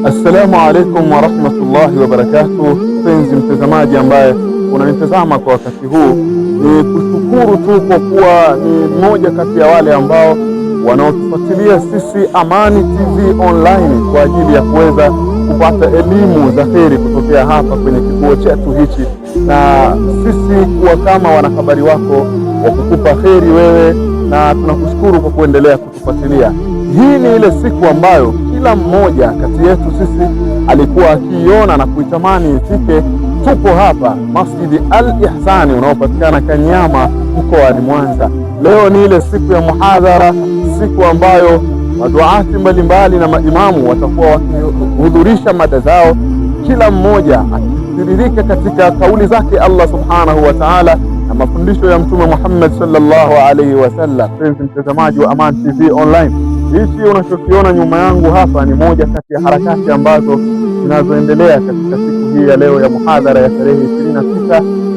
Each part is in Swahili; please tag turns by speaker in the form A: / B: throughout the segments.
A: Assalamu alaikum wa rahmatullahi wa barakatuh. Mpenzi mtazamaji ambaye unanitazama kwa wakati huu, ni kushukuru tu kwa kuwa ni mmoja kati ya wale ambao wanaotufuatilia sisi Amani TV Online kwa ajili ya kuweza kupata elimu za kheri kutokea hapa kwenye kituo chetu hichi, na sisi kuwa kama wanahabari wako wa kukupa kheri wewe, na tunakushukuru kwa kuendelea kutufuatilia. Hii ni ile siku ambayo kila mmoja kati yetu sisi alikuwa akiiona na kuitamani ifike. Tupo hapa Masjidi Al-Ihsani unaopatikana Kanyama mkoani Mwanza. Leo ni ile siku ya muhadhara, siku ambayo maduati mbalimbali na maimamu watakuwa wakihudhurisha mada zao, kila mmoja akitiririka katika kauli zake Allah subhanahu wa ta'ala na mafundisho ya Mtume Muhammad sallallahu alaihi wasallam. Mpenzi mtazamaji wa Amani TV Online, hichi unachokiona nyuma yangu hapa ni moja kati ya harakati ambazo zinazoendelea katika siku hii ya leo ya muhadhara ya tarehe 26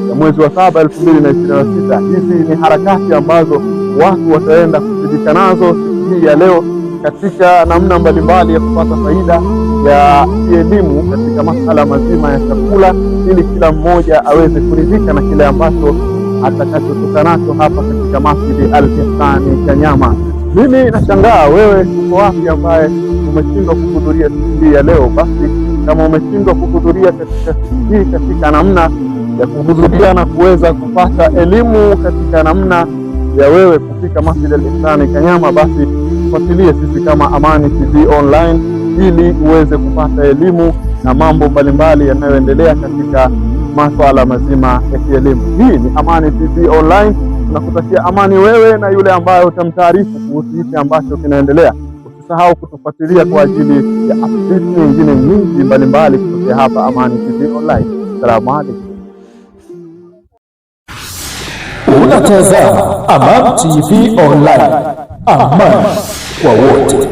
A: ya mwezi wa 7 2026. Hizi ni harakati ambazo watu wataenda kushirika nazo siku hii ya leo katika namna mbalimbali ya kupata faida ya elimu katika masala mazima ya chakula, ili kila mmoja aweze kuridhika na kile ambacho atakachotoka nacho hapa katika Masjidi Al-Ihsani Kanyama. Mimi nashangaa wewe uko wapi ambaye umeshindwa kuhudhuria siku hii ya leo. Basi kama umeshindwa kuhudhuria katika siku hii katika namna ya kuhudhuria na kuweza kupata elimu katika namna ya wewe kufika Masjidi Al-Ihsani Kanyama, basi fuatilie sisi kama Amani TV Online ili uweze kupata elimu na mambo mbalimbali yanayoendelea katika masuala mazima ya kielimu. Hii ni Amani TV Online. Tunakutakia amani wewe na yule ambaye utamtaarifu kuhusu hiki ambacho kinaendelea. Usisahau kutufuatilia kwa ajili ya updates nyingine nyingi mbalimbali kutokea hapa Amani TV Online. Asalamu alaykum.
B: Unatazama Amani TV Online, amani kwa wote.